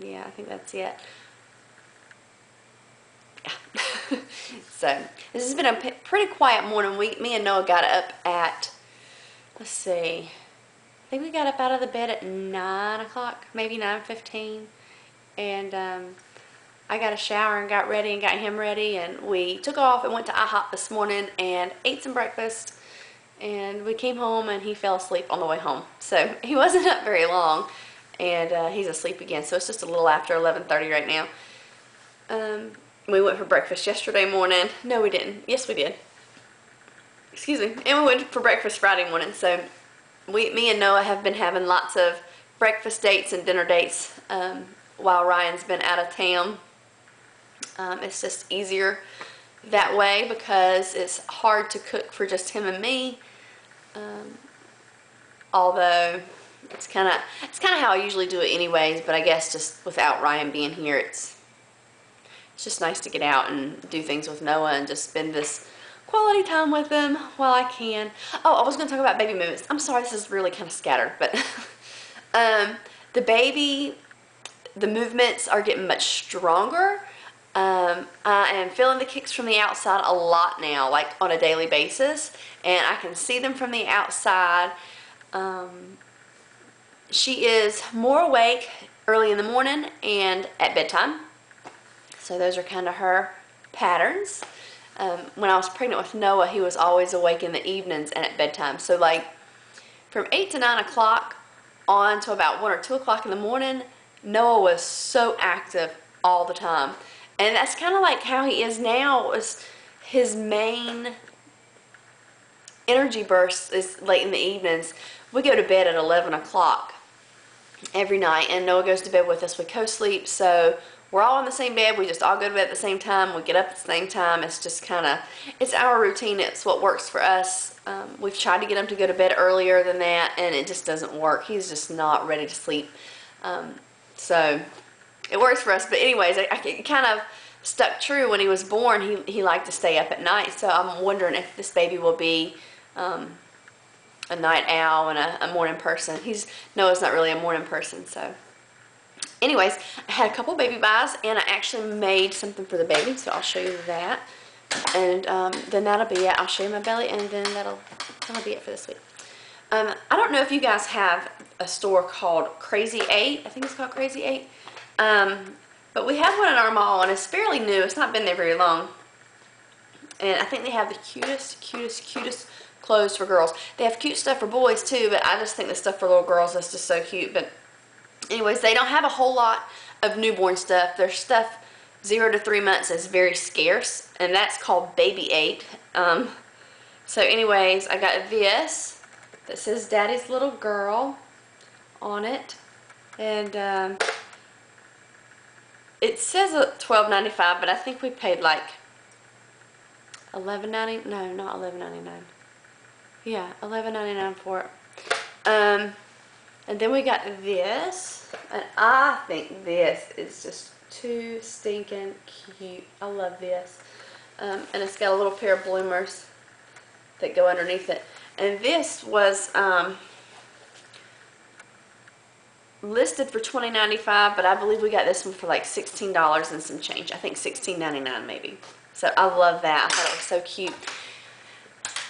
Yeah, I think that's it. Yeah. So this has been a pretty quiet morning. Me and Noah got up at, let's see, I think we got up out of the bed at 9 o'clock, maybe 9:15, and I got a shower and got ready and got him ready, and we took off and went to IHOP this morning and ate some breakfast, and we came home and he fell asleep on the way home. So he wasn't up very long, and he's asleep again, so it's just a little after 11:30 right now. We went for breakfast yesterday morning. No, we didn't. Yes, we did. Excuse me. And we went for breakfast Friday morning. So me and Noah have been having lots of breakfast dates and dinner dates while Ryan's been out of town. It's just easier that way because it's hard to cook for just him and me. Although it's kind of how I usually do it anyways, but I guess just without Ryan being here, it's just nice to get out and do things with Noah and just spend this quality time with him while I can. Oh, I was going to talk about baby movements. I'm sorry, this is really kind of scattered, but the movements are getting much stronger. I am feeling the kicks from the outside a lot now, like on a daily basis, and I can see them from the outside. She is more awake early in the morning and at bedtime. So those are kind of her patterns. When I was pregnant with Noah, he was always awake in the evenings and at bedtime. So like from 8 to 9 o'clock on to about 1 or 2 o'clock in the morning, Noah was so active all the time. And that's kind of like how he is now. Is his main energy burst is late in the evenings. We go to bed at 11 o'clock every night, and Noah goes to bed with us. We co-sleep, so we're all in the same bed. We just all go to bed at the same time. We get up at the same time. It's just kind of, it's our routine. It's what works for us. We've tried to get him to go to bed earlier than that, and it just doesn't work. He's just not ready to sleep. So it works for us. But anyways, I kind of stuck true. When he was born, he liked to stay up at night. So I'm wondering if this baby will be a night owl and a morning person. Noah's not really a morning person, so. Anyways, I had a couple baby buys, and I actually made something for the baby, so I'll show you that. And then that'll be it. I'll show you my belly, and then that'll be it for this week. I don't know if you guys have a store called Crazy 8. I think it's called Crazy 8. But we have one in our mall, and it's fairly new. It's not been there very long. And I think they have the cutest clothes for girls. They have cute stuff for boys too, but I just think the stuff for little girls is just so cute. But anyways, they don't have a whole lot of newborn stuff. Their stuff 0 to 3 months is very scarce, and that's called Baby 8. So anyways, I got this that says Daddy's Little Girl on it, and it says $12.95, but I think we paid like $11.90. No, not $11.99. Yeah, $11.99 for it. And then we got this, and I think this is just too stinking cute. I love this. And it's got a little pair of bloomers that go underneath it. And this was listed for $20.95, but I believe we got this one for like $16 and some change. I think $16.99 maybe. So I love that. I thought it was so cute.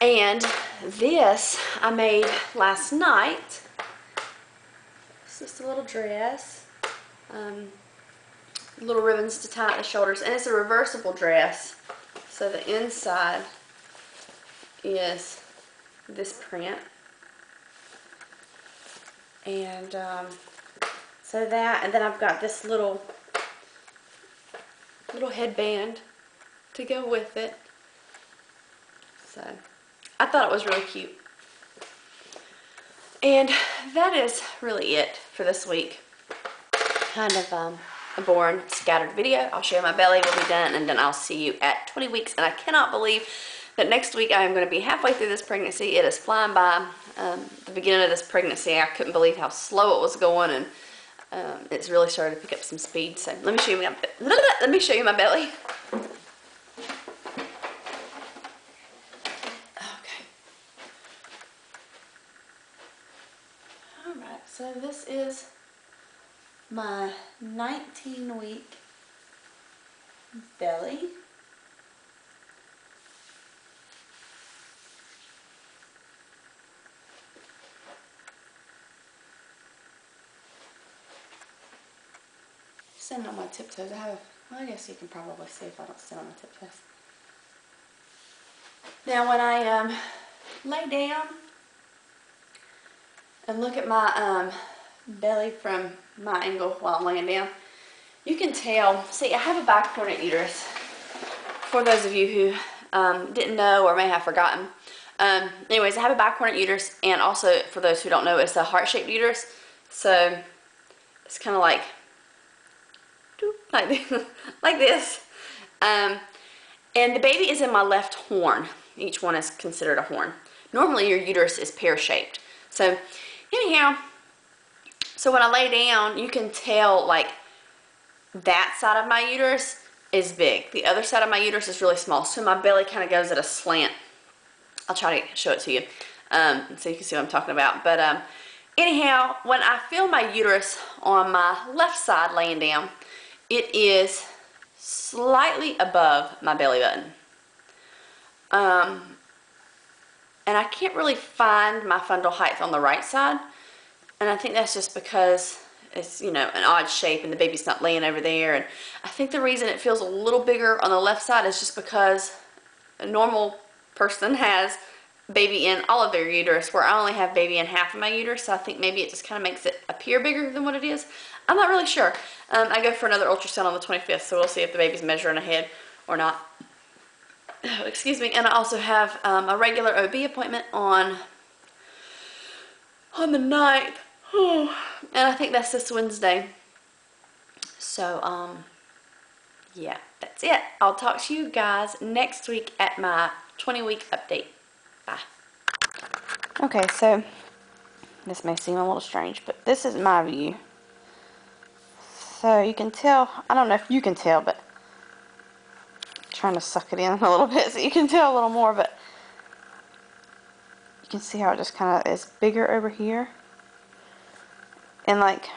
And this I made last night. It's just a little dress. Little ribbons to tie at the shoulders. And it's a reversible dress. So the inside is this print. And so that, and then I've got this little headband to go with it. So I thought it was really cute. And that is really it for this week. Kind of a boring, scattered video. I'll share my belly, will be done, and then I'll see you at 20 weeks. And I cannot believe that next week I am going to be halfway through this pregnancy. It is flying by. The beginning of this pregnancy, I couldn't believe how slow it was going, and it's really started to pick up some speed. So let me show you my belly. So this is my 19-week belly. Stand on my tiptoes. Well, I guess you can probably see if I don't stand on my tiptoes. Now when I lay down and look at my belly from my angle while I'm laying down, you can tell, see, I have a bicornuate uterus. For those of you who didn't know or may have forgotten. Anyways, I have a bicornuate uterus, and also for those who don't know, it's a heart-shaped uterus. So it's kind of like like this. And the baby is in my left horn. Each one is considered a horn. Normally your uterus is pear-shaped. So anyhow, so when I lay down, you can tell like that side of my uterus is big. The other side of my uterus is really small. So my belly kind of goes at a slant. I'll try to show it to you so you can see what I'm talking about. But anyhow, when I feel my uterus on my left side laying down, it is slightly above my belly button. And I can't really find my fundal height on the right side. And I think that's just because it's, you know, an odd shape and the baby's not laying over there. And I think the reason it feels a little bigger on the left side is just because a normal person has baby in all of their uterus, where I only have baby in half of my uterus. So I think maybe it just kind of makes it appear bigger than what it is. I'm not really sure. I go for another ultrasound on the 25th, so we'll see if the baby's measuring ahead or not. Excuse me. And I also have a regular OB appointment on the 9th. And I think that's this Wednesday. So, yeah, that's it. I'll talk to you guys next week at my 20-week update. Bye. Okay, so this may seem a little strange, but this is my view. So you can tell, I don't know if you can tell, but I'm trying to suck it in a little bit so you can tell a little more, but you can see how it just kind of is bigger over here. And like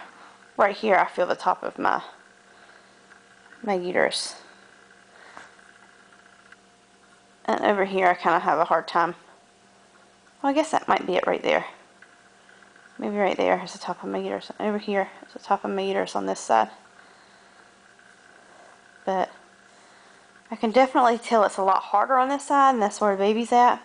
right here, I feel the top of my uterus. And over here, I kind of have a hard time. Well, I guess that might be it right there. Maybe right there is the top of my uterus. Over here is the top of my uterus on this side. But I can definitely tell it's a lot harder on this side, and that's where the baby's at.